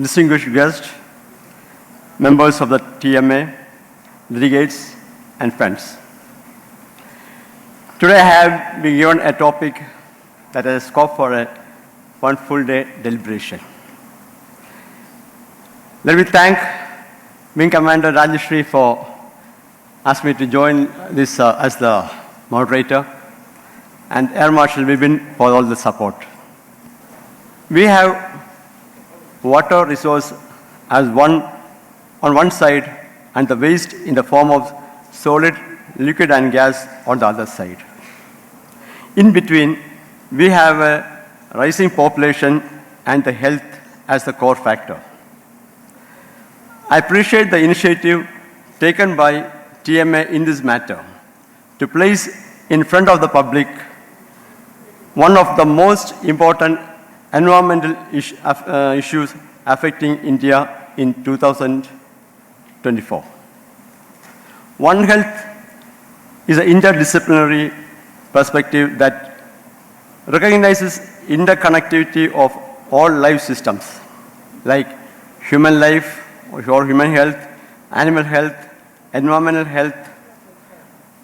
distinguished guests, members of the TMA, delegates, and friends. Today I have been given a topic that has scope for one full day deliberation. Let me thank Wing Commander Rajeshri for asking me to join this as the moderator, and Air Marshal Vipin for all the support. We have water resource as on one side and the waste in the form of solid, liquid and gas on the other side. In between, we have a rising population and the health as the core factor. I appreciate the initiative taken by TMA in this matter to place in front of the public one of the most important environmental issues affecting India in 2024. One Health is an interdisciplinary perspective that recognizes interconnectivity of all life systems like human life or human health, animal health, environmental health,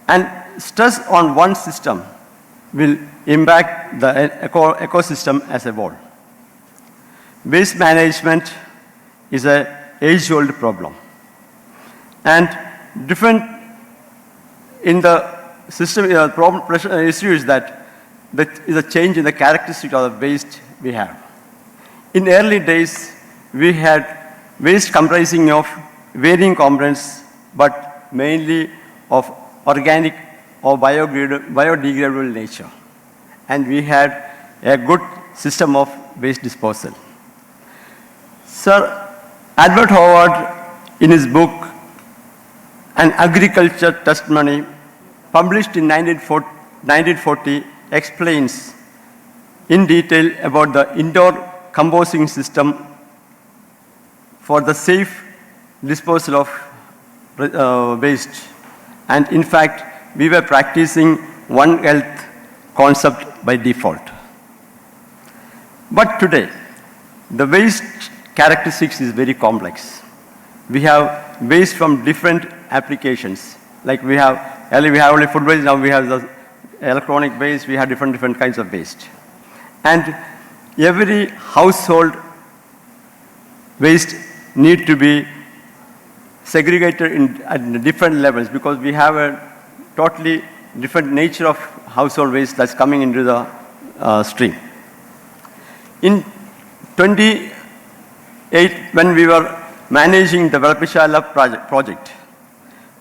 and stress on one system will impact the ecosystem as a whole. Waste management is an age-old problem. And different in the system, issue is that there is a change in the characteristic of the waste we have. In early days, we had waste comprising of varying components, but mainly of organic or biodegradable nature. And we had a good system of waste disposal. Sir Albert Howard, in his book, An Agriculture Testimony, published in 1940, explains in detail about the indoor composting system for the safe disposal of waste. And in fact, we were practicing One Health concept by default. But today, the waste characteristics is very complex. We have waste from different applications. Like earlier we have only food waste, now we have the electronic waste, we have different kinds of waste. And every household waste need to be segregated at different levels because we have a totally different nature of household waste that's coming into the stream. In 28, when we were managing the Valpishala project,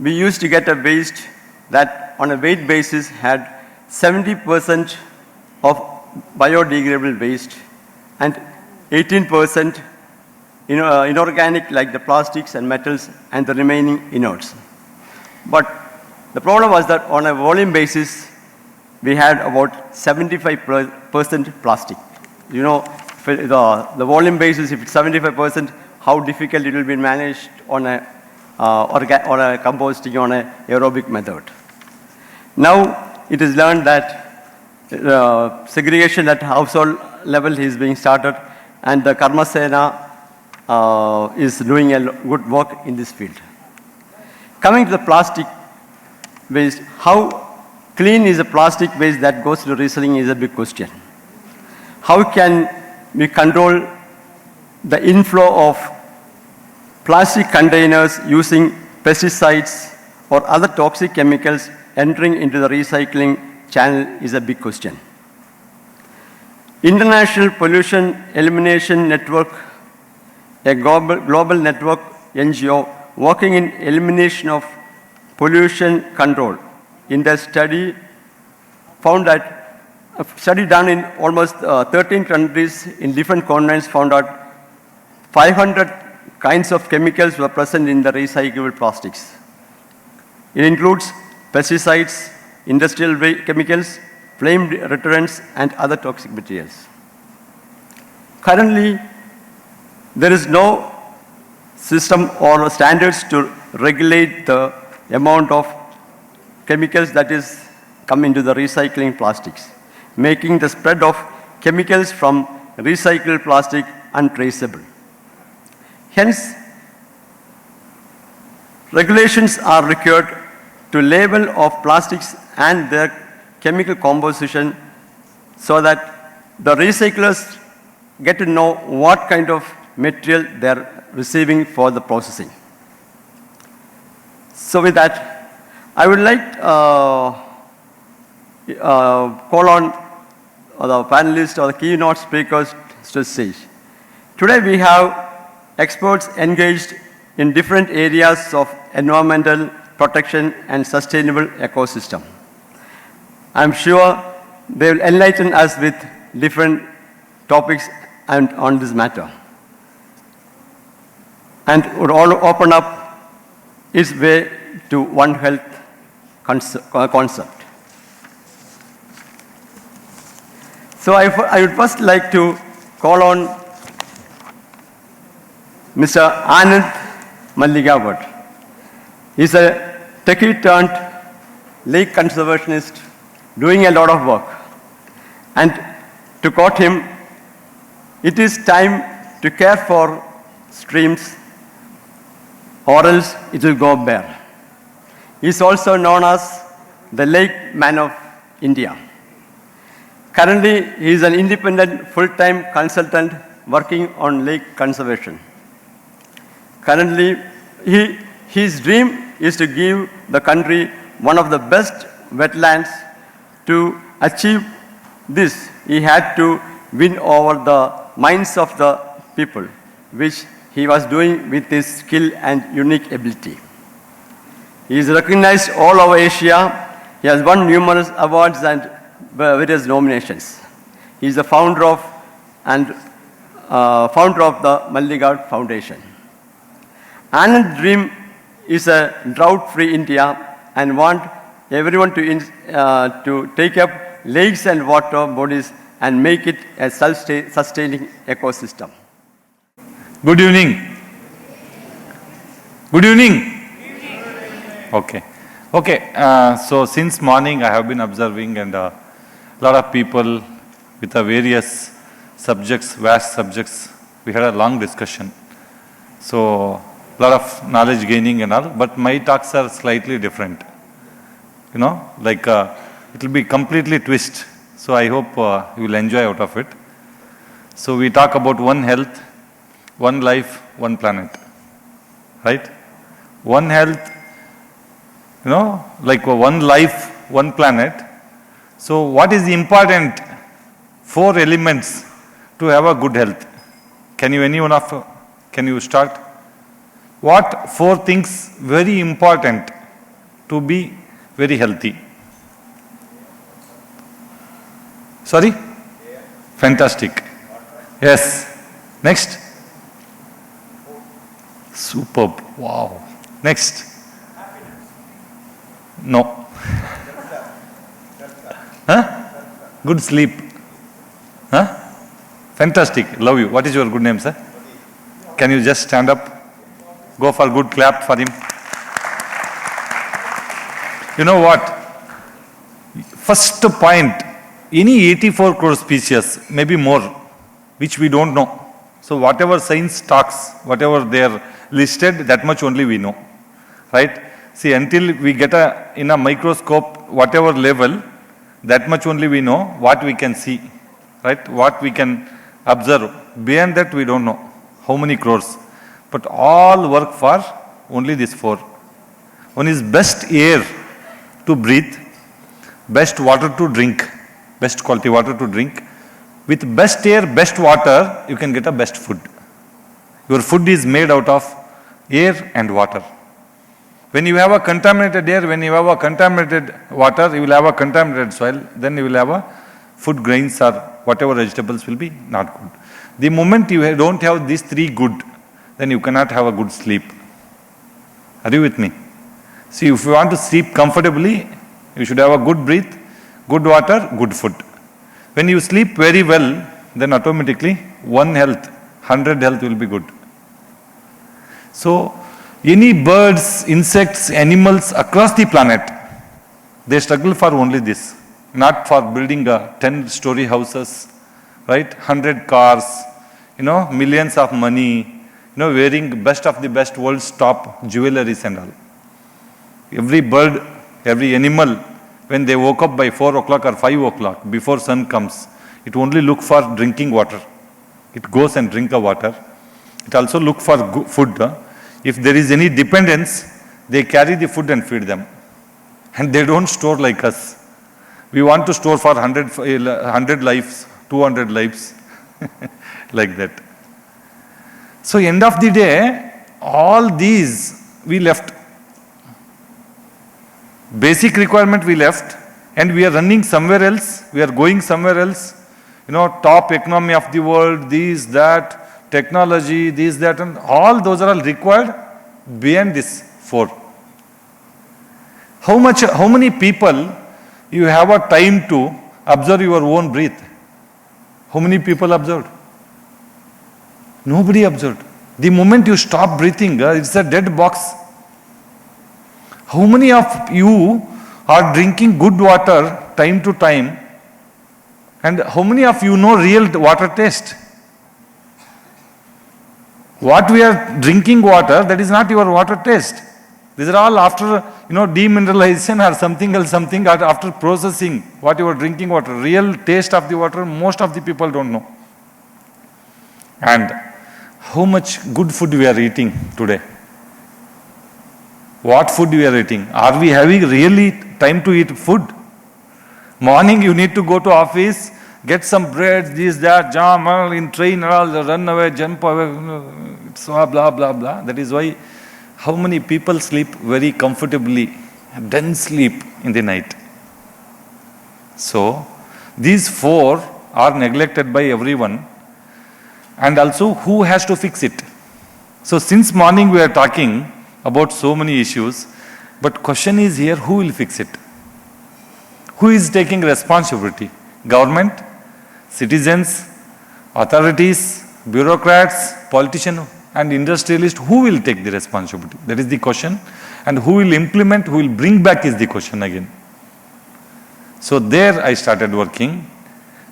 we used to get a waste that on a weight basis had 70% of biodegradable waste and 18% inorganic like the plastics and metals and the remaining inerts. But the problem was that on a volume basis, we had about 75% plastic. You know, the volume basis, if it's 75%, how difficult it will be managed on a composting on an aerobic method. Now, it is learned that segregation at household level is being started, and the Karma Sena is doing a good work in this field. Coming to the plastic waste, how clean is the plastic waste that goes to recycling is a big question. How can we control the inflow of plastic containers using pesticides or other toxic chemicals entering into the recycling channel is a big question. International Pollution Elimination Network, a global network NGO working in elimination of pollution control, in their study found that a study done in almost 13 countries in different continents found out 500 kinds of chemicals were present in the recyclable plastics. It includes pesticides, industrial chemicals, flame retardants, and other toxic materials. Currently, there is no system or standards to regulate the amount of chemicals that is come into the recycling plastics, making the spread of chemicals from recycled plastic untraceable. Hence, regulations are required to label of plastics and their chemical composition so that the recyclers get to know what kind of material they are receiving for the processing. So with that, I would like call on the panelists or the keynote speakers to stage. Today we have experts engaged in different areas of environmental protection and sustainable ecosystem. I'm sure they will enlighten us with different topics and on this matter, and would all open up its way to One Health concept. So I would first like to call on Mr. Anand Malligavad. He's a techie turned lake conservationist doing a lot of work. And to quote him, it is time to care for streams or else it will go bare. He is also known as the Lake Man of India. Currently, he is an independent full-time consultant working on lake conservation. Currently, his dream is to give the country one of the best wetlands. To achieve this, he had to win over the minds of the people, which he was doing with his skill and unique ability. He is recognized all over Asia. He has won numerous awards and various nominations. He is the founder of the Malligavad Foundation. Anand's dream is a drought-free India and want everyone to take up lakes and water bodies and make it a self-sustaining ecosystem. Good evening. Good evening. Okay. Okay. So since morning I have been observing, and a lot of people with the various subjects, vast subjects, we had a long discussion. So a lot of knowledge gaining and all, but my talks are slightly different. You know, like it will be completely twist. So I hope you will enjoy out of it. So we talk about one health, one life, one planet. Right? One health, you know, like one life, one planet. So what is the important 4 elements to have a good health? Can you start? What 4 things very important to be very healthy? Sorry? Fantastic. Yes. Next. Superb. Wow. Next. No. Huh? Good sleep. Huh? Fantastic. Love you. What is your good name, sir? Can you just stand up? Go for a good clap for him. You know what? First point, any 84 crore species, maybe more, which we don't know. So whatever science talks, whatever they are listed, that much only we know. Right? See, until we get in a microscope, whatever level, that much only we know what we can see. Right? What we can observe. Beyond that, we don't know how many crores. But all work for only these 4. One is best air to breathe, best water to drink, best quality water to drink. With best air, best water, you can get a best food. Your food is made out of air and water. When you have a contaminated air, when you have a contaminated water, you will have a contaminated soil, then you will have a food grains or whatever vegetables will be not good. The moment you don't have these 3 good, then you cannot have a good sleep. Are you with me? See, if you want to sleep comfortably, you should have a good breath, good water, good food. When you sleep very well, then automatically 1 health, 100 health will be good. So, any birds, insects, animals across the planet, they struggle for only this, not for building a 10-story houses, right? 100 cars, millions of money, wearing best of the best world's top jewelries and all. Every bird, every animal, when they woke up by 4 o'clock or 5 o'clock, before sun comes, it only look for drinking water. It goes and drink the water. It also look for food. If there is any dependence, they carry the food and feed them. And they don't store like us. We want to store for 100 lives, 200 lives, like that. So end of the day, all these we left. Basic requirement we left, and we are running somewhere else, we are going somewhere else. Top economy of the world, this, that, technology, this, that, and all those are all required beyond this 4. How many people you have a time to observe your own breath? How many people observed? Nobody observed. The moment you stop breathing, it's a dead box. How many of you are drinking good water time to time? And how many of you know real water taste? What we are drinking water, that is not your water taste. These are all after, demineralization or something else, after processing what you are drinking water. Real taste of the water, most of the people don't know. And how much good food we are eating today? What food we are eating? Are we having really time to eat food? Morning you need to go to office, get some bread, this, that, jam, in train, all, run away, jump away, so blah, blah, blah. That is why how many people sleep very comfortably, dense sleep in the night. So these 4 are neglected by everyone. And also, who has to fix it? So since morning we are talking about so many issues, but question is here, who will fix it? Who is taking responsibility? Government, citizens, authorities, bureaucrats, politicians, and industrialists, who will take the responsibility? That is the question. And who will implement, who will bring back is the question again. So there I started working.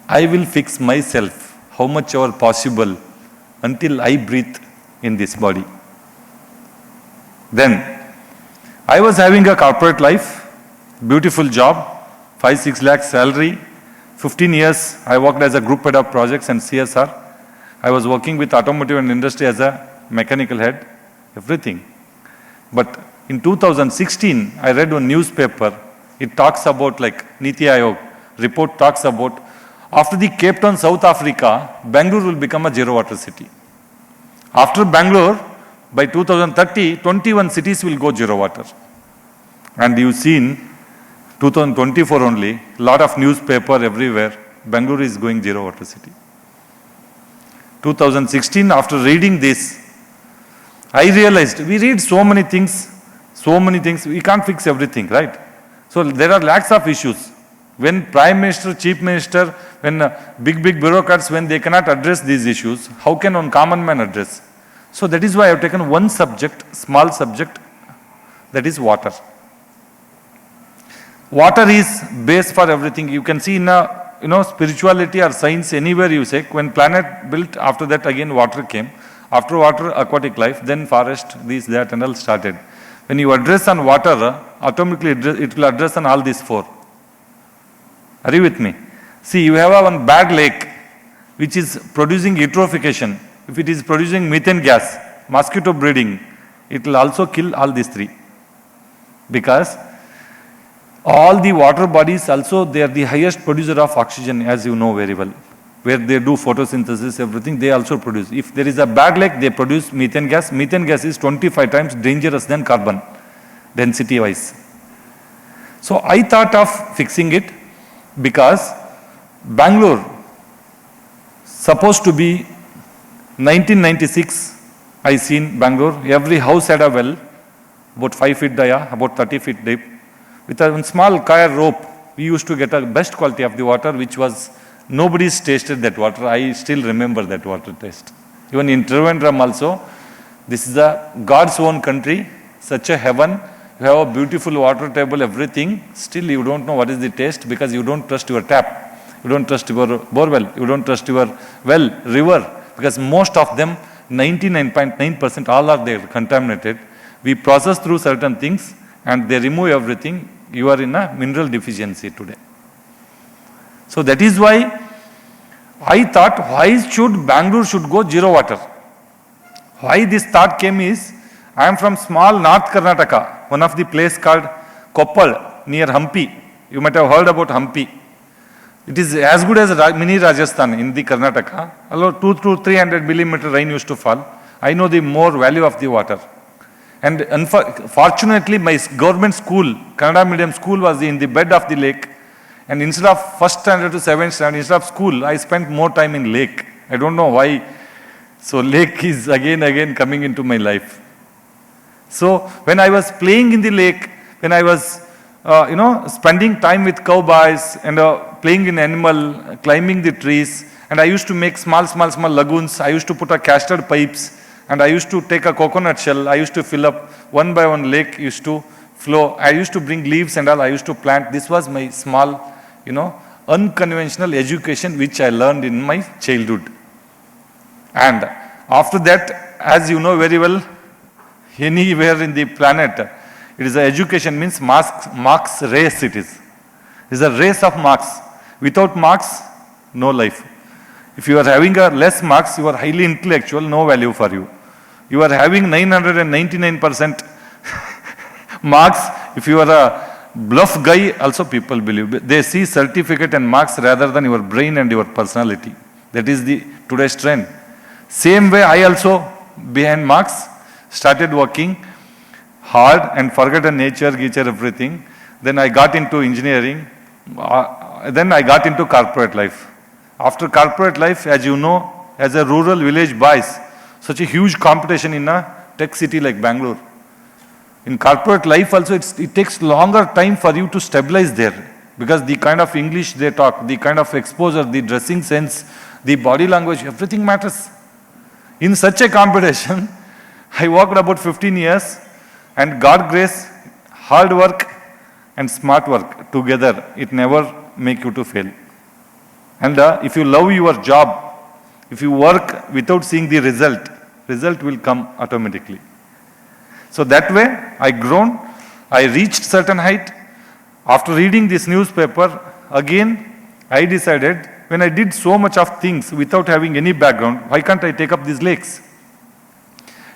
I will fix myself, how much ever possible, until I breathe in this body. Then, I was having a corporate life, beautiful job, 5-6 lakhs salary, 15 years I worked as a group head of projects and CSR. I was working with automotive and industry as a mechanical head, everything. But in 2016, I read one newspaper, it talks about like Niti Aayog report talks about after the Cape Town, South Africa, Bengaluru will become a zero water city. After Bangalore, by 2030, 21 cities will go zero water. And you've seen 2024 only, lot of newspaper everywhere, Bangalore is going zero water city. 2016, after reading this, I realized we read so many things, we can't fix everything, right? So there are lakhs of issues. When Prime Minister, Chief Minister, when big bureaucrats, when they cannot address these issues, how can one common man address? So that is why I have taken one subject, small subject, that is water. Water is base for everything. You can see in spirituality or science, anywhere you say, when planet built, after that again water came. After water, aquatic life, then forest, this, that and all started. When you address on water, automatically it will address on all these 4. Are you with me? See, you have one bad lake which is producing eutrophication. If it is producing methane gas, mosquito breeding, it will also kill all these 3. Because all the water bodies also, they are the highest producer of oxygen, as you know very well. Where they do photosynthesis, everything, they also produce. If there is a bad lake, they produce methane gas. Methane gas is 25 times dangerous than carbon, density-wise. So I thought of fixing it because Bangalore, supposed to be 1996, I seen Bangalore, every house had a well, about 5 feet dia, about 30 feet deep. With a small coir rope, we used to get a best quality of the water, which was, nobody's tasted that water. I still remember that water taste. Even in Trivandrum also, this is a God's own country, such a heaven. You have a beautiful water table, everything. Still you don't know what is the taste because you don't trust your tap. You don't trust your borewell. You don't trust your well, river. Because most of them 99.9% all are there contaminated. We process through certain things and they remove everything. You are in a mineral deficiency today. So that is why I thought, why should Bangalore should go zero water? Why this thought came is, I am from small North Karnataka, one of the place called Koppal near Hampi. You might have heard about Hampi. It is as good as mini Rajasthan in the Karnataka. Although 200 to 300 millimeter rain used to fall, I know the more value of the water. And fortunately, my government school, Kannada medium school, was in the bed of the lake. And instead of first standard to seventh standard, instead of school, I spent more time in lake. I don't know why. So lake is again coming into my life. So when I was playing in the lake, when I was spending time with cowboys and playing in animal, climbing the trees, and I used to make small lagoons. I used to put a castor pipes, and I used to take a coconut shell. I used to fill up one by one lake used to flow. I used to bring leaves and all. I used to plant. This was my small, unconventional education which I learned in my childhood. And after that, as you know very well, anywhere in the planet, it is a education means marks race it is. It is a race of marks. Without marks, no life. If you are having a less marks, you are highly intellectual, no value for you. You are having 999% marks. If you are a bluff guy, also people believe. They see certificate and marks rather than your brain and your personality. That is the today's trend. Same way I also, behind marks, started working hard and forgotten nature, everything. Then I got into engineering. Then I got into corporate life. After corporate life, as you know, as a rural village boys, such a huge competition in a tech city like Bangalore. In corporate life also, it takes longer time for you to stabilize there because the kind of English they talk, the kind of exposure, the dressing sense, the body language, everything matters. In such a competition, I worked about 15 years and God grace, hard work and smart work together, it never make you to fail. And if you love your job, if you work without seeing the result will come automatically. So that way, I grown, I reached certain height. After reading this newspaper, again, I decided, when I did so much of things without having any background, why can't I take up these lakes?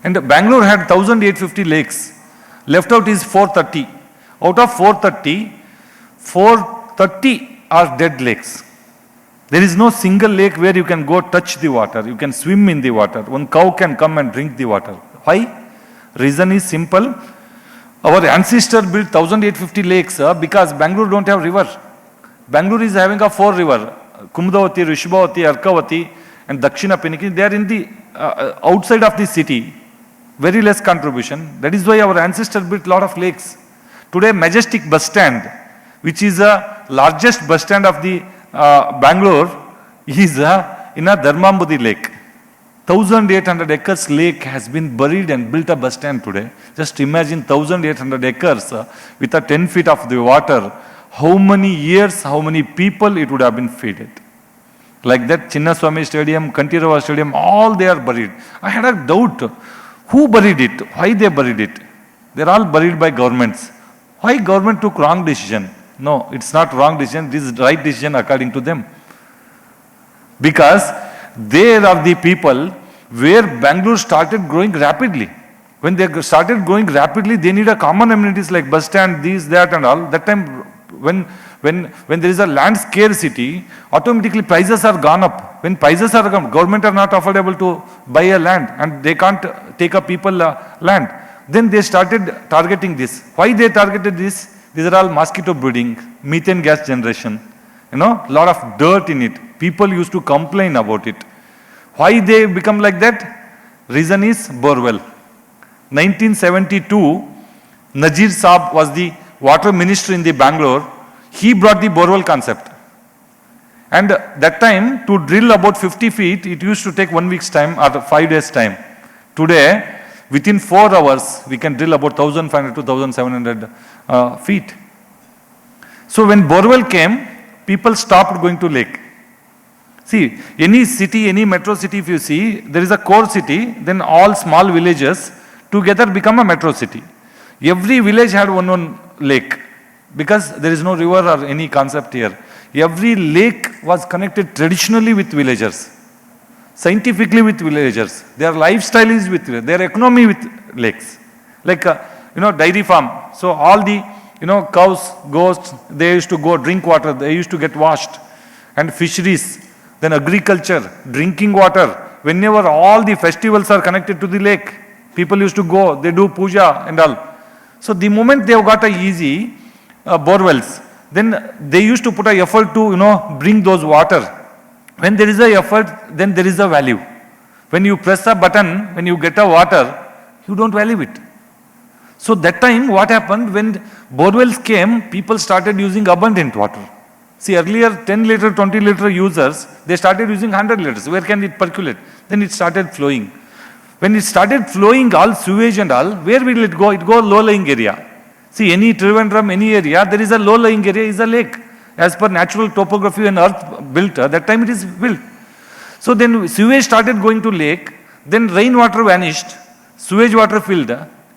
And Bangalore had 1,850 lakes. Left out is 430. Out of 430, 430 are dead lakes. There is no single lake where you can go touch the water. You can swim in the water. One cow can come and drink the water. Why? Reason is simple. Our ancestor built 1,850 lakes because Bangalore don't have river. Bangalore is having a 4 river. Kumudavati, Rishabhavati, Arkavati and Dakshina Piniki. They are in the outside of the city. Very less contribution. That is why our ancestor built lot of lakes. Today Majestic bus stand, which is the largest bus stand of the Bangalore, is in a Dharmambudi lake. 1,800 acres lake has been buried and built a bus stand today. Just imagine 1,800 acres with a 10 feet of the water. How many years, how many people it would have been fed. Like that Chinnaswamy Stadium, Kantirava Stadium, all they are buried. I had a doubt. Who buried it? Why they buried it? They're all buried by governments. Why government took wrong decision? No, it's not wrong decision. This is right decision according to them. Because they are the people where Bangalore started growing rapidly. When they started growing rapidly, they need a common amenities like bus stand, this, that and all. That time, when there is a land scarcity, automatically prices are gone up. When prices are gone, government are not affordable to buy a land and they can't take a people land. Then they started targeting this. Why they targeted this? These are all mosquito breeding, methane gas generation, lot of dirt in it. People used to complain about it. Why they become like that? Reason is borewell. 1972, Nazir Saab was the water minister in the Bangalore. He brought the borewell concept. And that time, to drill about 50 feet, it used to take 1 week's time or 5 days' time. Today, within 4 hours, we can drill about 1,500 to 1,700 feet. So when borewell came, people stopped going to lake. See, any city, any metro city, if you see, there is a core city, then all small villages together become a metro city. Every village had one lake, because there is no river or any concept here. Every lake was connected traditionally with villagers, scientifically with villagers. Their lifestyle is with, their economy with lakes. Like, dairy farm. So all the, cows, goats, they used to go drink water, they used to get washed. And fisheries, then agriculture, drinking water. Whenever all the festivals are connected to the lake, people used to go, they do puja and all. So the moment they have got a easy borewells, then they used to put a effort to, bring those water. When there is a effort, then there is a value. When you press a button, when you get a water, you don't value it. So that time what happened, when borewells came, people started using abundant water. See, earlier 10 liter, 20 liter users, they started using 100 liters. Where can it percolate? Then it started flowing. When it started flowing, all sewage and all, where will it go? It go low-lying area. See, any Trivandrum, any area, there is a low-lying area, is a lake. As per natural topography when earth built, that time it is built. So then sewage started going to lake, then rainwater vanished, sewage water filled.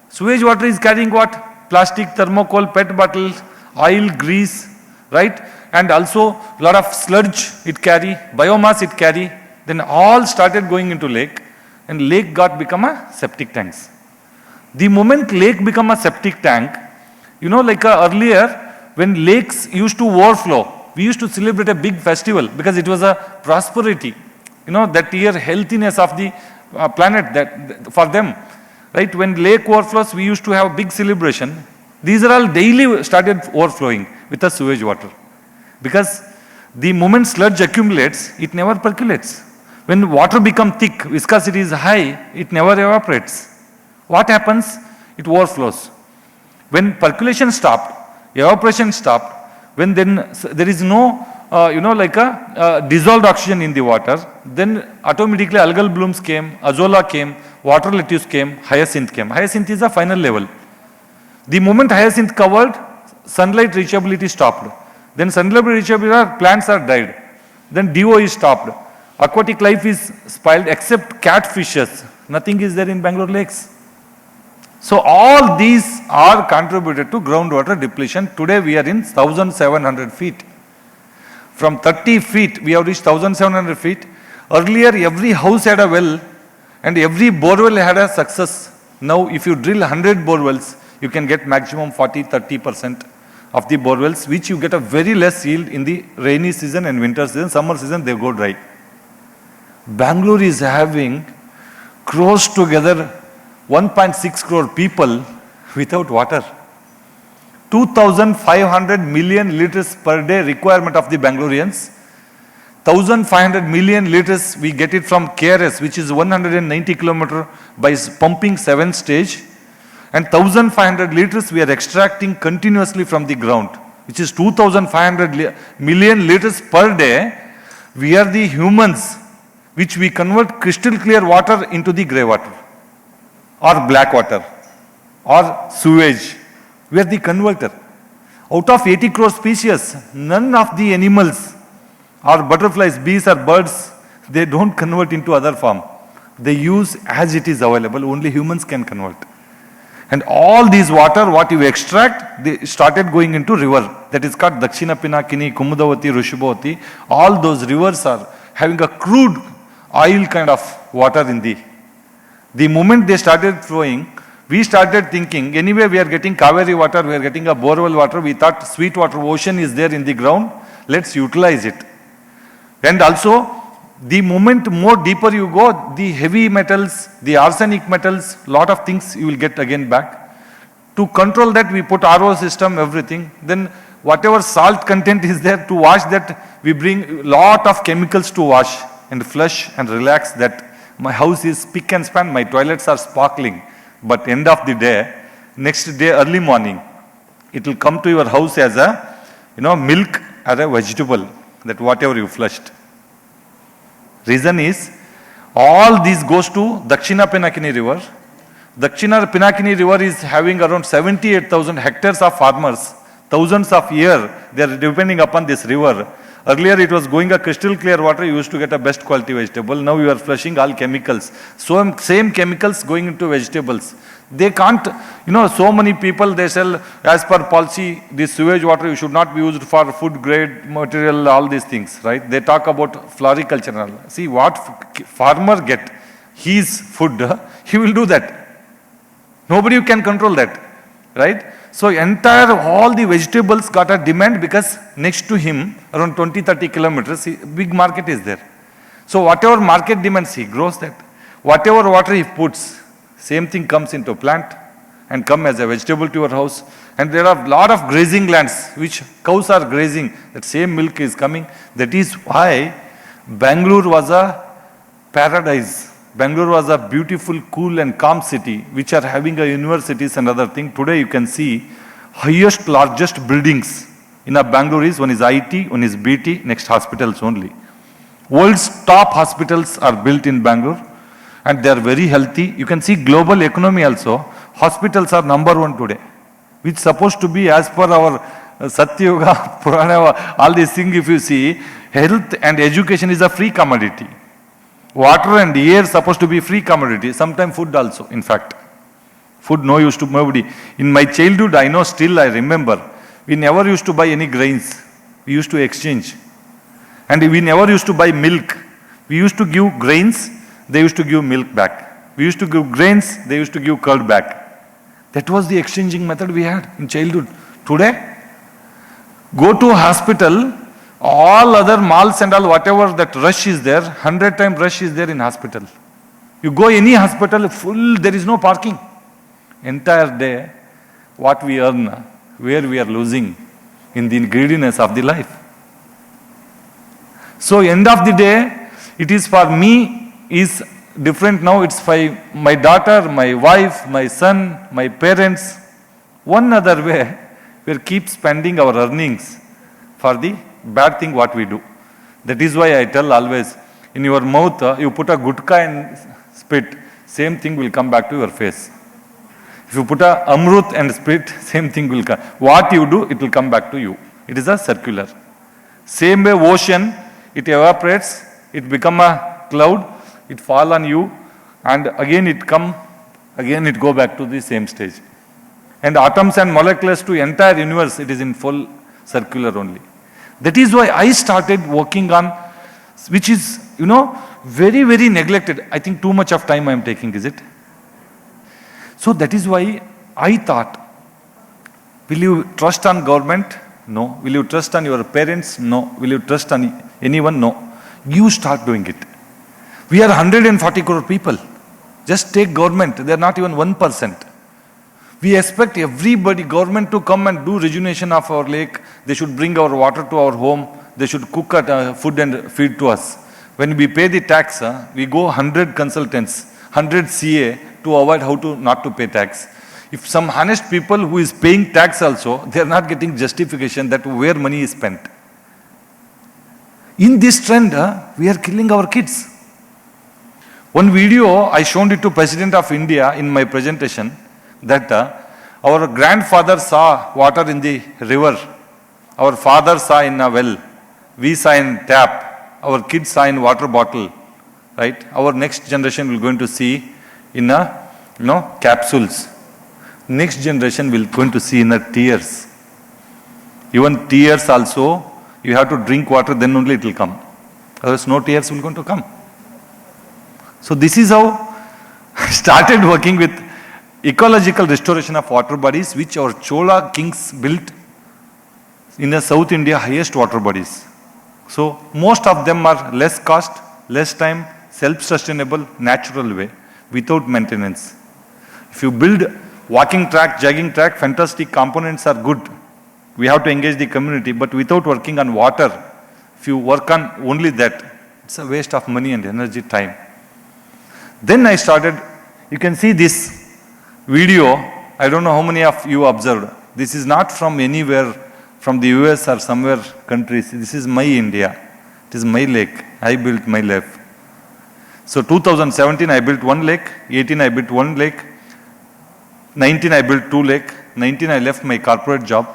Sewage water is carrying what? Plastic, thermocol, PET bottles, oil, grease, right? And also lot of sludge it carry, biomass it carry, then all started going into lake, and lake become a septic tanks. The moment lake become a septic tank, earlier when lakes used to overflow, we used to celebrate a big festival because it was a prosperity, that year healthiness of the planet that for them, right? When lake overflows, we used to have a big celebration. These are all daily started overflowing with the sewage water. Because the moment sludge accumulates, it never percolates. When water becomes thick, viscosity is high, it never evaporates. What happens? It overflows. When percolation stopped, evaporation stopped, when then there is no, dissolved oxygen in the water, then automatically algal blooms came, azolla came, water lettuce came, hyacinth came. Hyacinth is the final level. The moment hyacinth covered, sunlight reachability stopped. Then sunlight reachability, plants are died. Then DO is stopped. Aquatic life is spoiled except catfishes. Nothing is there in Bangalore lakes. So all these are contributed to groundwater depletion. Today we are in 1,700 feet. From 30 feet, we have reached 1,700 feet. Earlier, every house had a well and every borewell had a success. Now, if you drill 100 borewells, you can get maximum 40-30% of the borewells, which you get a very less yield in the rainy season and winter season. Summer season, they go dry. Bangalore is having close together 1.6 crore people without water. 2,500 million liters per day requirement of the Bangaloreans. 1,500 million liters we get it from KRS, which is 190 kilometer by pumping 7 stage. And 1,500 liters we are extracting continuously from the ground, which is 2,500 million liters per day. We are the humans, which we convert crystal clear water into the grey water, or black water, or sewage. We are the converter. Out of 80 crore species, none of the animals or butterflies, bees or birds, they don't convert into other form. They use as it is available, only humans can convert. And all these water, what you extract, they started going into river. That is called Dakshina Pinakini, Kumudavati, Rishabhavati. All those rivers are having a crude oil kind of water in the moment they started flowing, we started thinking, anyway we are getting Kaveri water, we are getting a borewell water, we thought sweet water ocean is there in the ground, let's utilize it. And also, the moment more deeper you go, the heavy metals, the arsenic metals, lot of things you will get again back. To control that, we put RO system, everything. Then whatever salt content is there, to wash that, we bring lot of chemicals to wash and flush and relax that. My house is spick and span, my toilets are sparkling. But end of the day, next day early morning, it will come to your house as a, milk or a vegetable, that whatever you flushed. Reason is, all this goes to Dakshina Pinakini river. Dakshina Pinakini river is having around 78,000 hectares of farmers. Thousands of years, they are depending upon this river. Earlier it was going a crystal clear water, you used to get a best quality vegetable. Now you are flushing all chemicals. So same chemicals going into vegetables. They can't, so many people they sell as per policy, this sewage water you should not be used for food grade material, all these things, right? They talk about floricultural. See what farmer get his food, he will do that. Nobody can control that, right? So all the vegetables got a demand because next to him, around 20-30 kilometers, big market is there. So whatever market demands, he grows that. Whatever water he puts, same thing comes into plant and come as a vegetable to your house. And there are a lot of grazing lands which cows are grazing. That same milk is coming. That is why Bengaluru was a paradise. Bengaluru was a beautiful, cool and calm city which are having a universities and other thing. Today you can see highest, largest buildings in a Bengaluru is, one is IT, one is BT, next hospitals only. World's top hospitals are built in Bengaluru and they are very healthy. You can see global economy also. Hospitals are number one today, which supposed to be as per our Satya Yuga, Purana, all these things if you see, health and education is a free commodity. Water and air supposed to be free commodity, sometimes food also, in fact. Food no used to nobody. In my childhood, I know still I remember, we never used to buy any grains. We used to exchange. And we never used to buy milk. We used to give grains, they used to give milk back. We used to give grains, they used to give curd back. That was the exchanging method we had in childhood. Today, go to hospital, all other malls and all whatever that rush is there, 100 times rush is there in hospital. You go any hospital, full, there is no parking. Entire day, what we earn, where we are losing in the greediness of the life. So end of the day, it is for me is different now. It's for my daughter, my wife, my son, my parents. One other way, we keep spending our earnings for the bad thing what we do. That is why I tell always, in your mouth, you put a gutka and spit, same thing will come back to your face. If you put a amrut and spit, same thing will come. What you do, it will come back to you. It is a circular. Same way ocean, it evaporates, it become a cloud, it fall on you, and again it come, again it go back to the same stage. And atoms and molecules to entire universe, it is in full circular only. That is why I started working on, which is, very, very neglected. I think too much of time I am taking, is it? So that is why I thought, will you trust on government? No. Will you trust on your parents? No. Will you trust on anyone? No. You start doing it. We are 140 crore people. Just take government, they are not even 1%. We expect everybody, government to come and do rejuvenation of our lake. They should bring our water to our home. They should cook food and feed to us. When we pay the tax, we go 100 consultants, 100 CA to avoid how to not to pay tax. If some honest people who is paying tax also, they are not getting justification that where money is spent. In this trend, we are killing our kids. One video, I showed it to President of India in my presentation, that our grandfather saw water in the river, our father saw in a well, we saw in tap, our kids saw in water bottle, right? Our next generation will going to see in a, capsules. Next generation will going to see in a tears. Even tears also, you have to drink water, then only it will come. Otherwise no tears will going to come. So this is how I started working with ecological restoration of water bodies, which our Chola kings built in the South India highest water bodies. So most of them are less cost, less time, self-sustainable, natural way, without maintenance. If you build walking track, jogging track, fantastic components are good. We have to engage the community, but without working on water, if you work on only that, it's a waste of money and energy, time. Then I started, you can see this video, I don't know how many of you observed. This is not from anywhere, from the US or somewhere countries. This is my India. It is my lake. I built my lake. So 2017 I built one lake, 18 I built one lake, 19 I built two lake, 19 I left my corporate job.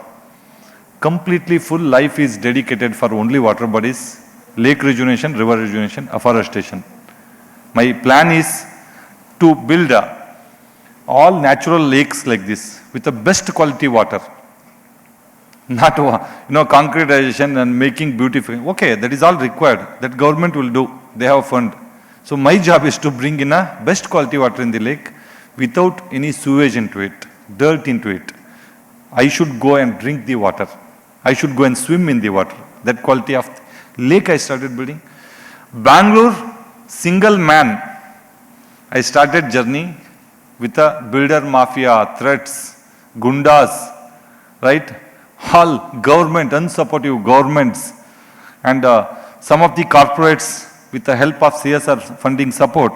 completely full life is dedicated for only water bodies, lake rejuvenation, river rejuvenation, afforestation. My plan is to build all natural lakes like this with the best quality water. Not, concretization and making beautiful. Okay, that is all required. That government will do. They have a fund. So my job is to bring in a best quality water in the lake without any sewage into it, dirt into it. I should go and drink the water. I should go and swim in the water. That quality of lake I started building. Bangalore, single man. I started journey with a builder mafia, threats, gundas, right? All government, unsupportive governments, and some of the corporates with the help of CSR funding support,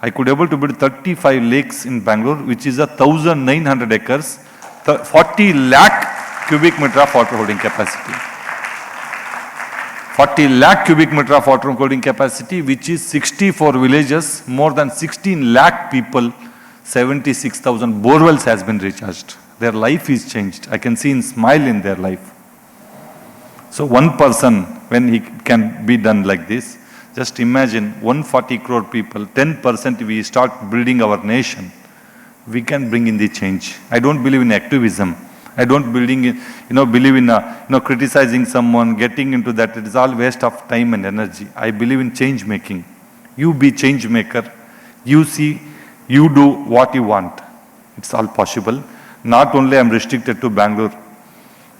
I could able to build 35 lakes in Bangalore, which is 1,900 acres, 40 lakh cubic meter of water holding capacity. 40 lakh cubic meter of water holding capacity, which is 64 villages, more than 16 lakh people, 76,000 borewells has been recharged. Their life is changed. I can see in smile in their life. So one person, when he can be done like this, just imagine 140 crore people, 10% we start building our nation, we can bring in the change. I don't believe in activism. I don't believe in criticizing someone, getting into that. It is all waste of time and energy. I believe in change making. You be change maker. You see, you do what you want. It's all possible. Not only I'm restricted to Bangalore.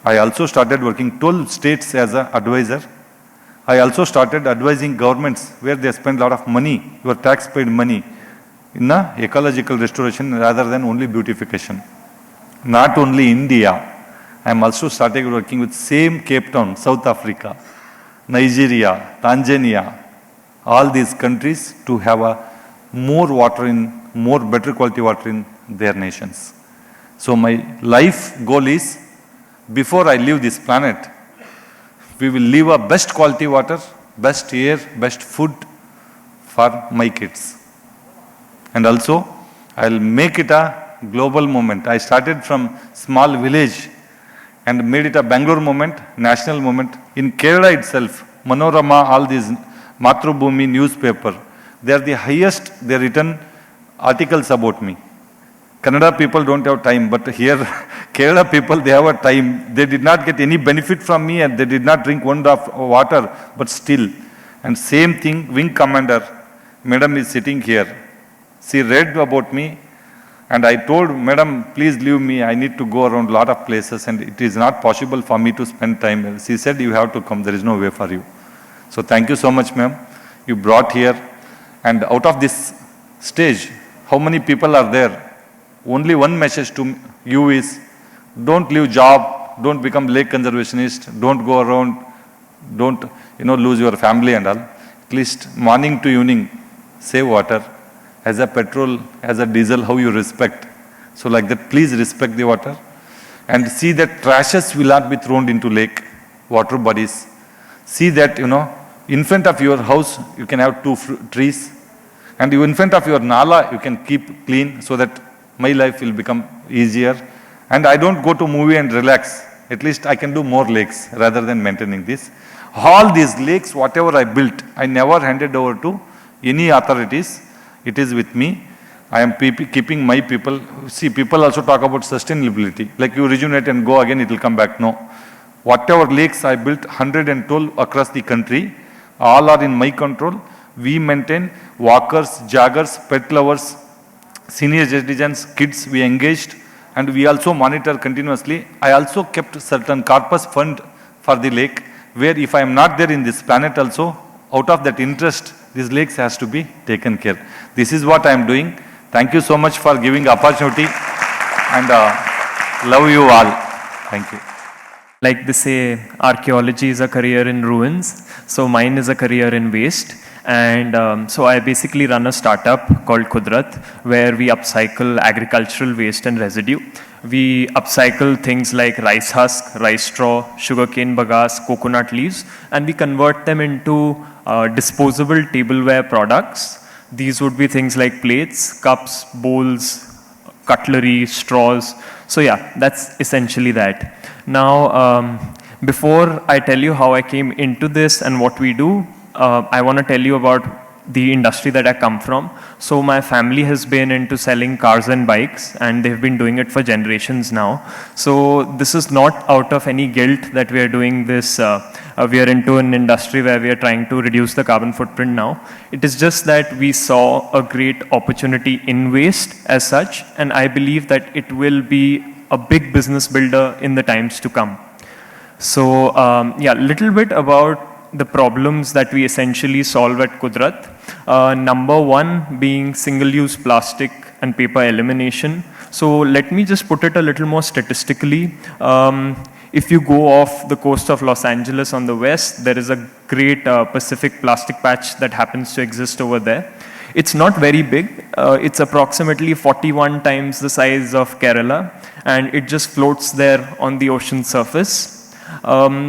I also started working 12 states as an advisor. I also started advising governments where they spend a lot of money, your tax paid money, in ecological restoration rather than only beautification. Not only India, I am also started working with same Cape Town, South Africa, Nigeria, Tanzania, all these countries to have a more water in, more better quality water in their nations. So my life goal is, before I leave this planet, we will leave a best quality water, best air, best food for my kids. And also, I'll make it a global movement. I started from small village and made it a Bangalore movement, national movement. In Kerala itself, Manorama, all these Matrubhumi newspaper, they are the highest, they written articles about me. Kannada people don't have time, but here, Kerala people, they have a time. They did not get any benefit from me and they did not drink one drop of water, but still. And same thing, Wing Commander, Madam is sitting here. She read about me and I told, Madam, please leave me. I need to go around a lot of places and it is not possible for me to spend time. She said, you have to come. There is no way for you. So thank you so much, ma'am. You brought here. And out of this stage, how many people are there? Only one message to you is, don't leave job, don't become lake conservationist, don't go around, don't lose your family and all. At least morning to evening, save water. As a petrol, as a diesel, how you respect. So like that, please respect the water. And see that trashes will not be thrown into lake, water bodies. See that, in front of your house, you can have 2 trees. And in front of your nala, you can keep clean so that my life will become easier. And I don't go to movie and relax. At least I can do more lakes rather than maintaining this. All these lakes, whatever I built, I never handed over to any authorities. It is with me. I am keeping my people. See, people also talk about sustainability. Like you rejuvenate and go again, it will come back. No. Whatever lakes I built, 112 across the country, all are in my control. We maintain walkers, joggers, pet lovers, senior citizens, kids we engaged, and we also monitor continuously. I also kept certain corpus fund for the lake, where if I am not there in this planet also, out of that interest, these lakes has to be taken care. This is what I am doing. Thank you so much for giving opportunity and love you all. Thank you. Like they say, archaeology is a career in ruins. So mine is a career in waste. And so I basically run a startup called Qudrat, where we upcycle agricultural waste and residue. We upcycle things like rice husk, rice straw, sugarcane bagasse, coconut leaves, and we convert them into disposable tableware products. These would be things like plates, cups, bowls, cutlery, straws. So yeah, that's essentially that. Now, before I tell you how I came into this and what we do, I want to tell you about the industry that I come from. So my family has been into selling cars and bikes, and they've been doing it for generations now. So this is not out of any guilt that we are doing this. We are into an industry where we are trying to reduce the carbon footprint now. It is just that we saw a great opportunity in waste as such, and I believe that it will be a big business builder in the times to come. So yeah, little bit about the problems that we essentially solve at Qudrat. Number one being single-use plastic and paper elimination. So let me just put it a little more statistically. If you go off the coast of Los Angeles on the west, there is a great Pacific plastic patch that happens to exist over there. It's not very big. It's approximately 41 times the size of Kerala, and it just floats there on the ocean surface.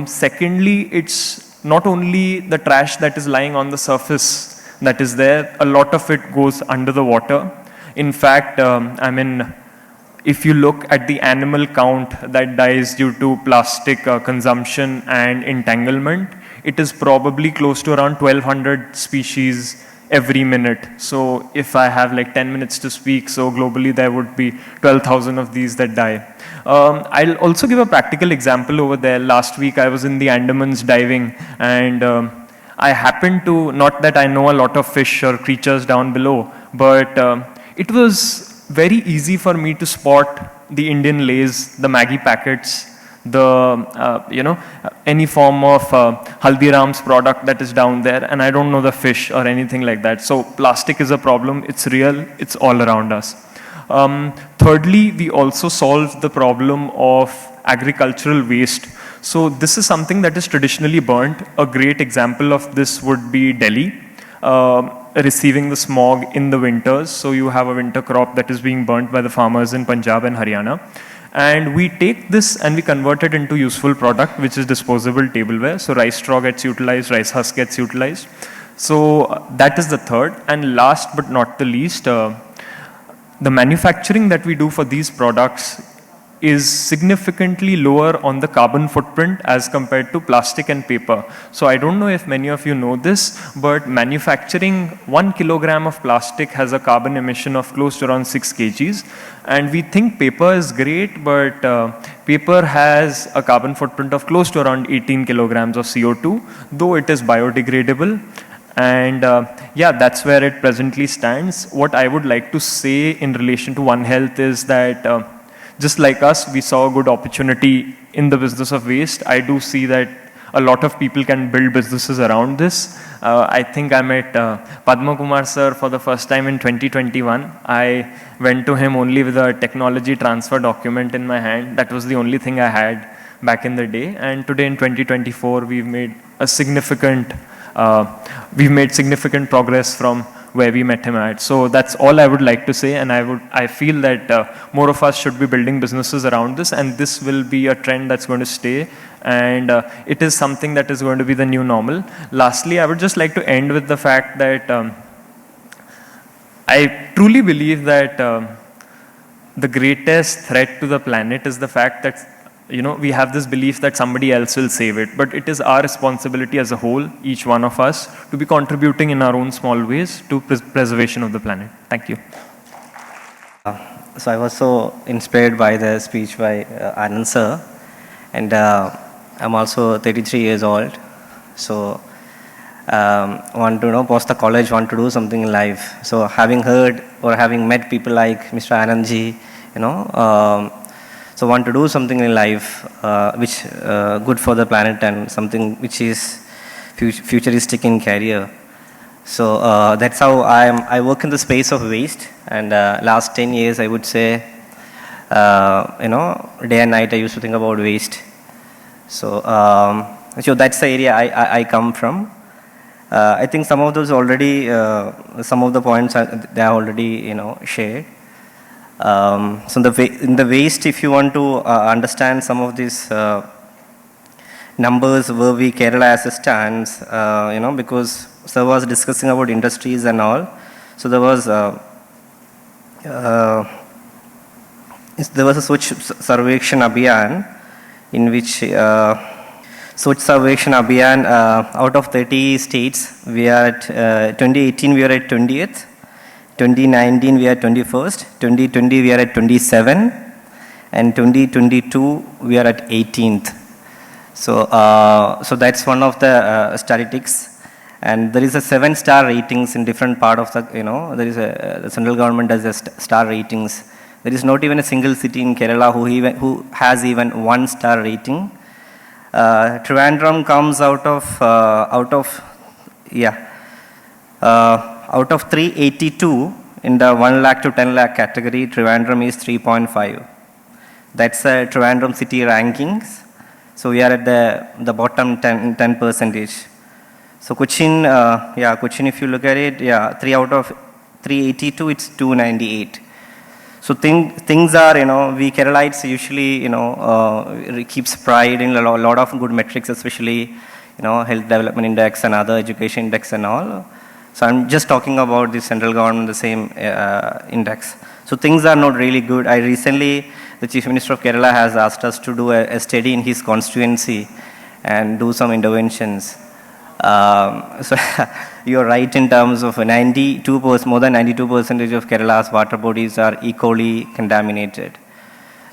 Secondly, it's not only the trash that is lying on the surface that is there, a lot of it goes under the water. In fact, if you look at the animal count that dies due to plastic consumption and entanglement, it is probably close to around 1,200 species every minute. So if I have like 10 minutes to speak, so globally there would be 12,000 of these that die. I'll also give a practical example over there. Last week I was in the Andamans diving, and I happened to, not that I know a lot of fish or creatures down below, but it was very easy for me to spot the Indian Lays, the Maggi packets, the any form of Haldiram's product that is down there, and I don't know the fish or anything like that. So plastic is a problem. It's real. It's all around us. Thirdly, we also solve the problem of agricultural waste. So this is something that is traditionally burnt. A great example of this would be Delhi, receiving the smog in the winters. So you have a winter crop that is being burnt by the farmers in Punjab and Haryana. And we take this and we convert it into useful product, which is disposable tableware. So rice straw gets utilized, rice husk gets utilized. So that is the third. And last but not the least, the manufacturing that we do for these products is significantly lower on the carbon footprint as compared to plastic and paper. So I don't know if many of you know this, but manufacturing 1 kilogram of plastic has a carbon emission of close to around 6 kgs. And we think paper is great, but paper has a carbon footprint of close to around 18 kilograms of CO2, though it is biodegradable. And yeah, that's where it presently stands. What I would like to say in relation to One Health is that just like us, we saw a good opportunity in the business of waste. I do see that a lot of people can build businesses around this. I think I met Padma Kumar sir for the first time in 2021. I went to him only with a technology transfer document in my hand. That was the only thing I had back in the day. And today in 2024, we've made significant progress from where we met him at. So that's all I would like to say, and I feel that more of us should be building businesses around this, and this will be a trend that's going to stay, and it is something that is going to be the new normal. Lastly, I would just like to end with the fact that I truly believe that the greatest threat to the planet is the fact that we have this belief that somebody else will save it, but it is our responsibility as a whole, each one of us, to be contributing in our own small ways to preservation of the planet. Thank you. So I was so inspired by the speech by Anand sir, and I'm also 33 years old. So want to post the college, want to do something in life. So having heard or having met people like Mr. Anand ji, so want to do something in life which good for the planet and something which is futuristic in career. So that's how I work in the space of waste, and last 10 years I would say, day and night I used to think about waste. So so that's the area I come from. I think some of those already, some of the points they are already shared. So in the waste, if you want to understand some of these numbers where we Kerala as a stands, because sir was discussing about industries and all. So there was there was a Swachh Sarvekshan Abhiyan, in which Swachh Sarvekshan Abhiyan, out of 30 states, we are at 2018 we are at 20th, 2019 we are 21st, 2020 we are at 27, and 2022 we are at 18th. So, so that's one of the statistics. And there is a 7-star ratings in different part of the, there is the central government does a star ratings. There is not even a single city in Kerala who has even 1-star rating. Trivandrum comes out of 382 in the 1 lakh to 10 lakh category. Trivandrum is 3.5. That's Trivandrum city rankings. So we are at the bottom 10 percentage. So Cochin, Cochin, if you look at it, 3 out of 382, it's 298. So things are, we Keralites usually, keeps pride in a lot of good metrics, especially, health development index and other education index and all. So I'm just talking about the central government, the same index. So things are not really good. The Chief Minister of Kerala has asked us to do a study in his constituency and do some interventions. So you're right in terms of more than 92% of Kerala's water bodies are equally contaminated.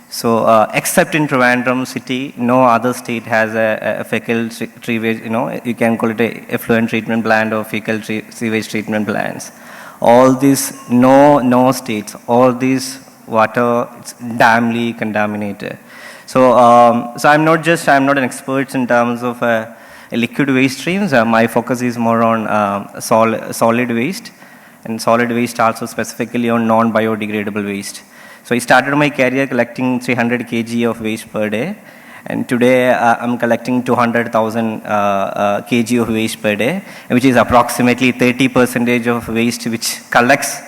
So except in Trivandrum city, no other state has a fecal sewage, you can call it a effluent treatment plant or fecal sewage treatment plants. All these, no states, all these water, it's damnly contaminated. So, so I'm not an expert in terms of liquid waste streams. My focus is more on solid waste, and solid waste also specifically on non-biodegradable waste. So I started my career collecting 300 kg of waste per day, and today I'm collecting 200,000 kg of waste per day, which is approximately 30% of waste which collects.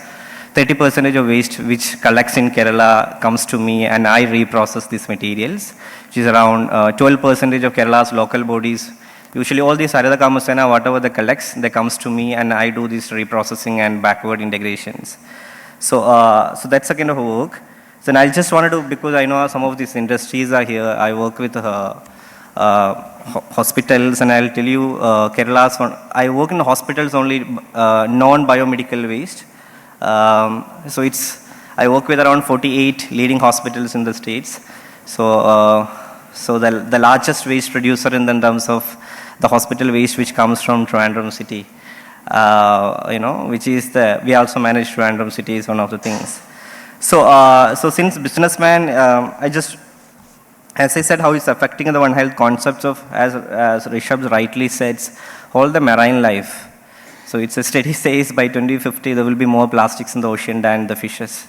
30% of waste which collects in Kerala comes to me, and I reprocess these materials, which is around 12% of Kerala's local bodies. Usually all these Haritha Kamasena, whatever they collects, they comes to me, and I do this reprocessing and backward integrations. So, so that's the kind of work. So I just wanted to, because I know some of these industries are here, I work with hospitals, and I'll tell you, Kerala's one, I work in hospitals only, non-biomedical waste. So I work with around 48 leading hospitals in the states. So, so the largest waste producer in terms of the hospital waste which comes from Trivandrum city, which is we also manage Trivandrum city is one of the things. So, so since businessman, as I said, how it's affecting the One Health concepts of, as Rishabh rightly says, all the marine life. So it's a steady says by 2050 there will be more plastics in the ocean than the fishes.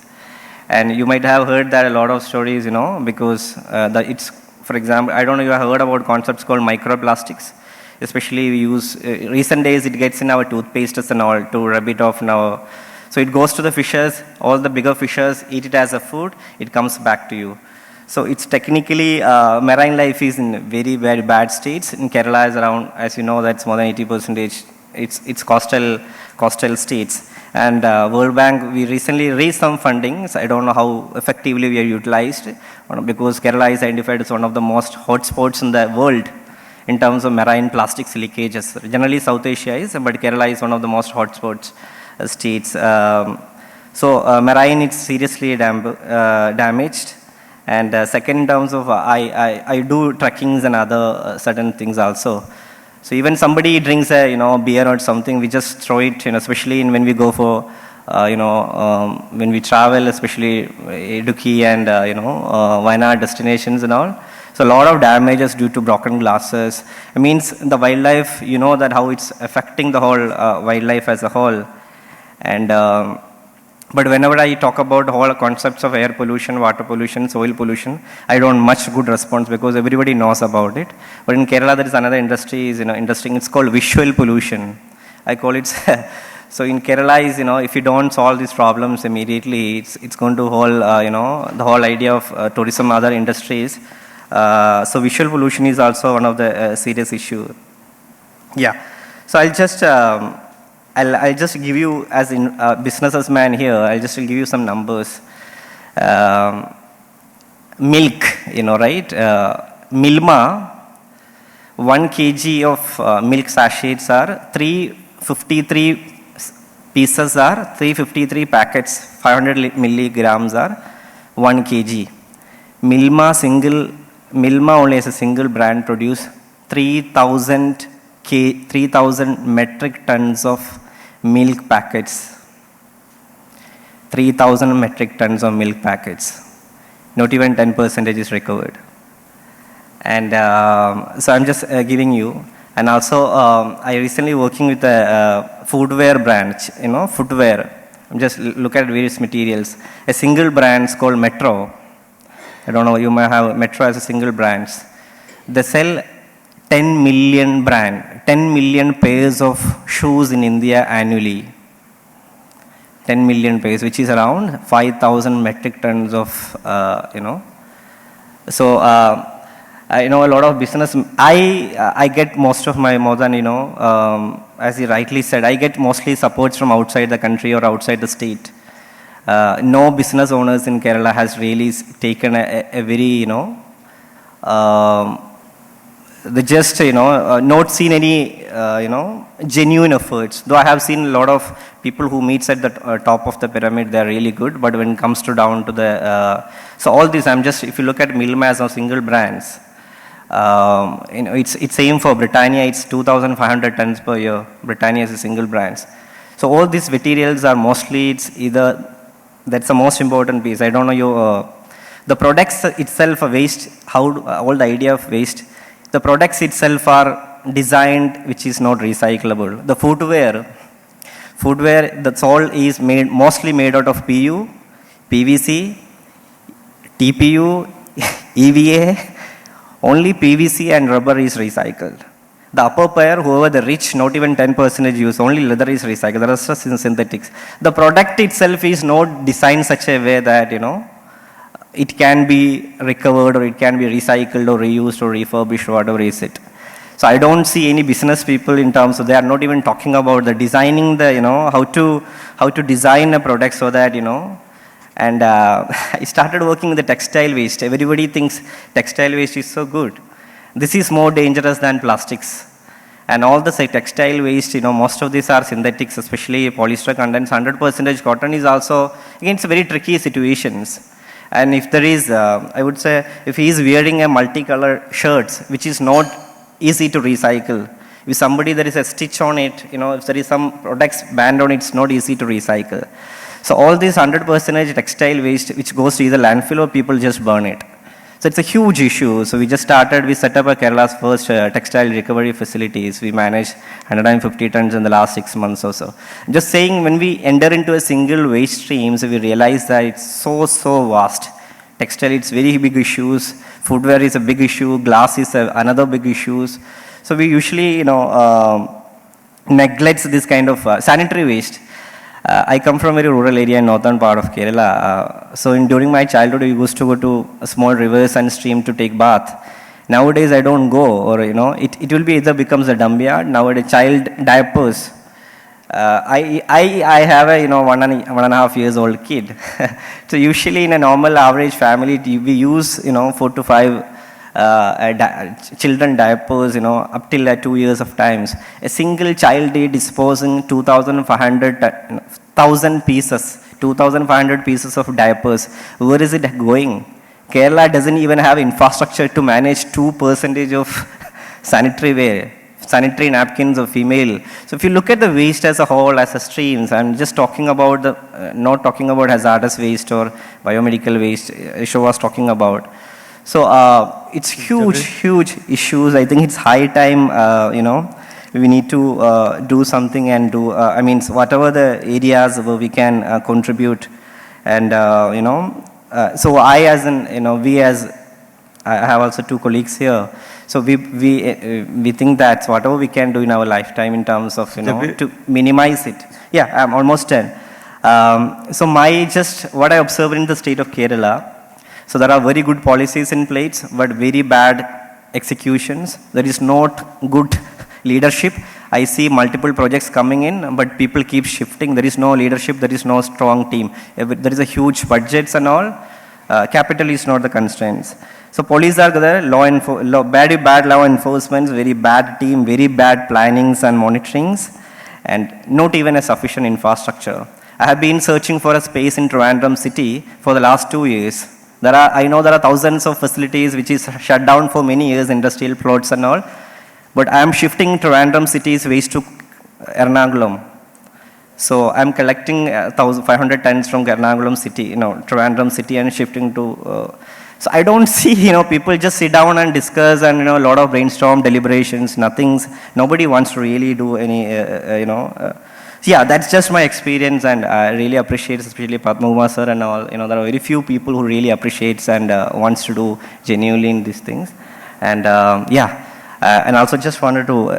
And you might have heard that a lot of stories, because it's, for example, I don't know if you have heard about concepts called microplastics. Especially we use, recent days it gets in our toothpastes and all to rub it off now. So it goes to the fishes, all the bigger fishes eat it as a food, it comes back to you. So it's technically, marine life is in very, very bad states. In Kerala is around, as you know, that's more than 80%. It's coastal states. And World Bank, we recently raised some fundings. I don't know how effectively we are utilized, because Kerala is identified as one of the most hotspots in the world in terms of marine plastics leakages. Generally South Asia is, but Kerala is one of the most hotspots states. So marine is seriously damaged. And second, in terms of, I do trekkings and other certain things also. So even somebody drinks a beer or something, we just throw it, especially when we go for, when we travel, especially Idukki and Wayanad destinations and all. So a lot of damages due to broken glasses. It means the wildlife, that how it's affecting the whole wildlife as a whole. And but whenever I talk about whole concepts of air pollution, water pollution, soil pollution, I don't much good response because everybody knows about it. But in Kerala, there is another industry is interesting. It's called visual pollution. I call it. So in Kerala is if you don't solve these problems immediately, it's going to whole the whole idea of tourism, other industries. So visual pollution is also one of the serious issue. Yeah. So I'll just give you, as in businessman here, I'll just give you some numbers. milk, right? Milma, 1 kg of milk sachets are 353 pieces are 353 packets, 500 milligrams are 1 kg. Milma only as a single brand produce 3,000 metric tons of milk packets. 3,000 metric tons of milk packets. Not even 10% is recovered. And so I'm just giving you. And also, I recently working with a footwear brand, footwear. I'm just look at various materials. A single brand is called Metro. I don't know, you may have Metro as a single brand. They sell 10 million pairs of shoes in India annually. 10 million pairs, which is around 5,000 metric tons of, So, I know a lot of business. I get most of my, more than, as he rightly said, I get mostly supports from outside the country or outside the state. No business owners in Kerala has really taken a very, they just, not seen any, genuine efforts. Though I have seen a lot of people who meets at the top of the pyramid, they're really good. But when it comes to down to the, so all this, if you look at Milma as a single brands, it's same for Britannia. It's 2,500 tons per year. Britannia is a single brands. So all these materials are mostly, it's either, that's the most important piece. I don't know the products itself are waste, all the idea of waste. The products itself are designed which is not recyclable. The footwear, that's all is mostly made out of PU, PVC, TPU, EVA. Only PVC and rubber is recycled. The upper pair, whoever the rich, not even 10% use, only leather is recycled. The rest is in synthetics. The product itself is not designed such a way that, it can be recovered or it can be recycled or reused or refurbished or whatever is it. So I don't see any business people in terms of, they are not even talking about the designing the, how to design a product so that, and I started working with the textile waste. Everybody thinks textile waste is so good. This is more dangerous than plastics. And all the textile waste, most of these are synthetics, especially polyester contents. 100% cotton is also, again, it's very tricky situations. And if there is, I would say, if he is wearing a multicolored shirts, which is not easy to recycle, if somebody there is a stitch on it, if there is some products banned on it, it's not easy to recycle. So all this 100% textile waste, which goes to either landfill or people just burn it. So it's a huge issue. So we set up Kerala's first textile recovery facilities. We managed 150 tons in the last 6 months or so. Just saying, when we enter into a single waste stream, so we realize that it's so vast. Textile, it's very big issues. Footwear is a big issue. Glass is another big issue. So we usually, neglect this kind of sanitary waste. I come from a very rural area in northern part of Kerala. During my childhood, we used to go to small rivers and stream to take bath. Nowadays, I don't go, or it will be either becomes a dump yard. Nowadays, child diapers. I have a 1.5 years old kid. So usually in a normal average family, we use 4 to 5 children diapers, up till 2 years of times. A single child is disposing 2,500 pieces of diapers. Where is it going? Kerala doesn't even have infrastructure to manage 2% of sanitary napkins of female. So if you look at the waste as a whole, as a streams, I'm just talking about not talking about hazardous waste or biomedical waste. Rishabh was talking about. So it's huge issues. I think it's high time, we need to do something and do, whatever the areas where we can contribute. And, so I have also 2 colleagues here. So we think that whatever we can do in our lifetime in terms of, to minimize it. Yeah, I'm almost done. So what I observed in the state of Kerala, so there are very good policies in place, but very bad executions. There is not good leadership. I see multiple projects coming in, but people keep shifting. There is no leadership. There is no strong team. There is a huge budgets and all. capital is not the constraints. So police are there, bad law enforcement, very bad team, very bad plannings and monitorings, and not even a sufficient infrastructure. I have been searching for a space in Trivandrum city for the last 2 years. I know there are thousands of facilities which is shut down for many years, industrial plots and all, but I am shifting Trivandrum city's waste to Ernakulam. So I'm collecting 500 tons from Ernakulam city, Trivandrum city, and shifting to, so I don't see, people just sit down and discuss and, a lot of brainstorm, deliberations, nobody wants to really do any, yeah, that's just my experience, and I really appreciate, especially Padma sir and all, there are very few people who really appreciates and wants to do genuinely in these things. And and also just wanted to,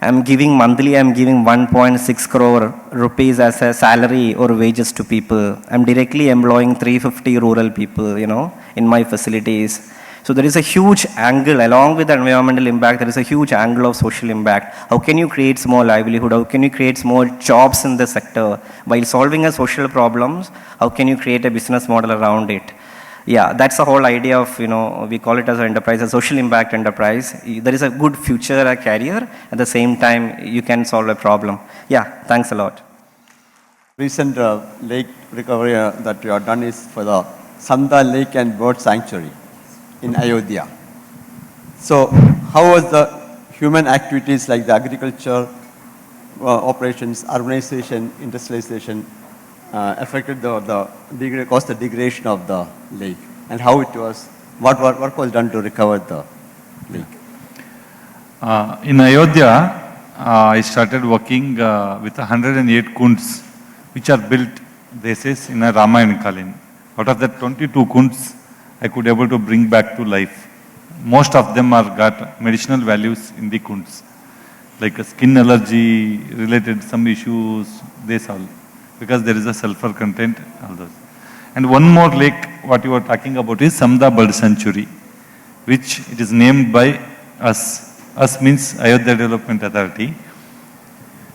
I'm giving 1.6 crore rupees as a salary or wages to people. I'm directly employing 350 rural people, in my facilities. So there is a huge angle, along with the environmental impact, there is a huge angle of social impact. How can you create more livelihood? How can you create more jobs in the sector? While solving a social problems, how can you create a business model around it? Yeah, that's the whole idea of, we call it as an enterprise, a social impact enterprise. There is a good future, a career, at the same time, you can solve a problem. Yeah, thanks a lot. Recent lake recovery that you have done is for the Samda Lake and Bird Sanctuary in Ayodhya. So how was the human activities like the agriculture operations, urbanization, industrialization affected caused the degradation of the lake, and how it was, what work was done to recover the lake? In Ayodhya, I started working with 108 kunds, which are built, they say, in a Ramayana Kalin. Out of that 22 kunds, I could able to bring back to life. Most of them are got medicinal values in the kunds, like a skin allergy related some issues, they solve, because there is a sulfur content, all those. And one more lake, what you are talking about is Samda Bird Sanctuary, which it is named by us. Us means Ayodhya Development Authority.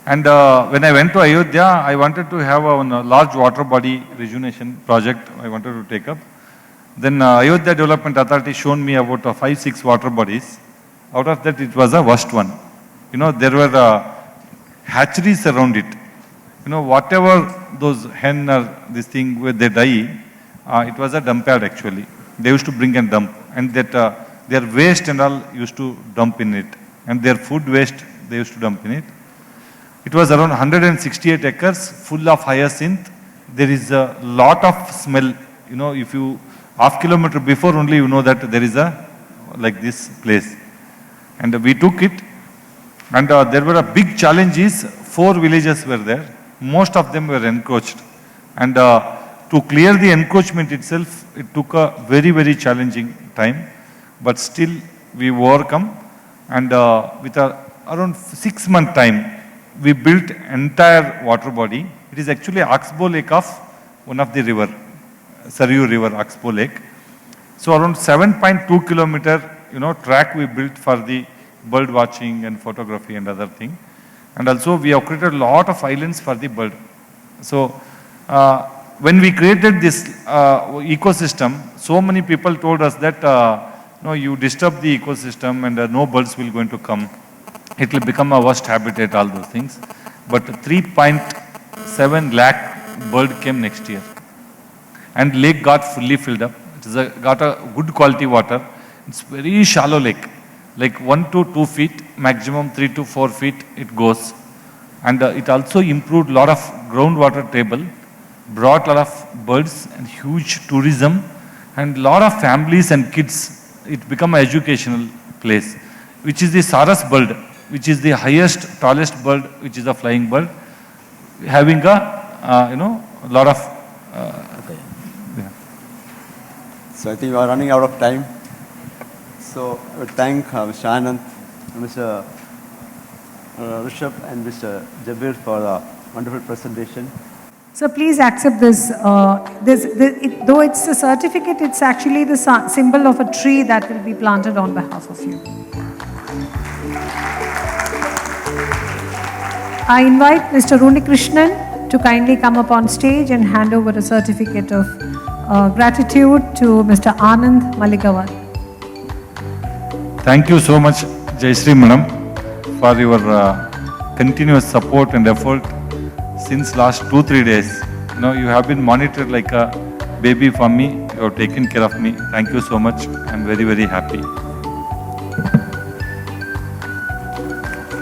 And when I went to Ayodhya, I wanted to have a large water body rejuvenation project I wanted to take up. Then Ayodhya Development Authority shown me about 5-6 water bodies. Out of that, it was a worst one. There were hatcheries around it. Whatever those hen or this thing where they die, it was a dump yard actually. They used to bring and dump, and that their waste and all used to dump in it, and their food waste they used to dump in it. It was around 168 acres, full of hyacinth. There is a lot of smell. If you half kilometer before only you know that there is a like this place, and we took it, and there were a big challenges. 4 villages were there. Most of them were encroached, and to clear the encroachment itself, it took a very, very challenging time, but still we overcome, and with around 6-month time, we built entire water body. It is actually Oxbow Lake of one of the river, Suri River, Oxbow Lake. So around 7.2 kilometer, track we built for the bird watching and photography and other thing. And also we have created a lot of islands for the bird. So when we created this ecosystem, so many people told us that no, you disturb the ecosystem and no birds will going to come. It will become a worst habitat, all those things. But 3.7 lakh bird came next year. And lake got fully filled up. It is got a good quality water. It's very shallow lake. Like 1 to 2 feet, maximum 3 to 4 feet it goes. And it also improved a lot of groundwater table, brought a lot of birds and huge tourism, and a lot of families and kids. It become an educational place, which is the Saras bird, which is the highest, tallest bird, which is a flying bird, having a lot of. Okay. Yeah. So I think we are running out of time. So I would thank Mr. Anand, Mr. Rishabh and Mr. Jabir for a wonderful presentation. So please accept this. Though it's a certificate, it's actually the symbol of a tree that will be planted on behalf of you. I invite Mr. Runikrishnan to kindly come up on stage and hand over a certificate of gratitude to Mr. Anand Malligavad. Thank you so much, Jayashree Madam, for your continuous support and effort since last 2-3 days. You know, you have been monitored like a baby for me. You have taken care of me. Thank you so much. I'm very, very happy.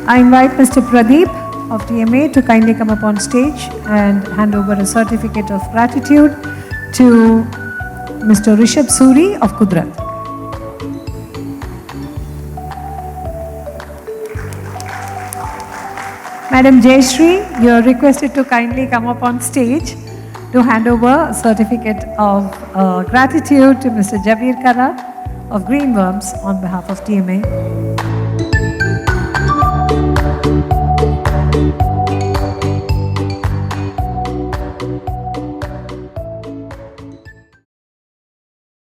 I invite Mr. Pradeep of TMA to kindly come up on stage and hand over a certificate of gratitude to Mr. Rishabh Suri of Qudrat. Madam Jayashree, you are requested to kindly come up on stage to hand over a certificate of gratitude to Mr. Jabir Karat of Greenworms on behalf of TMA.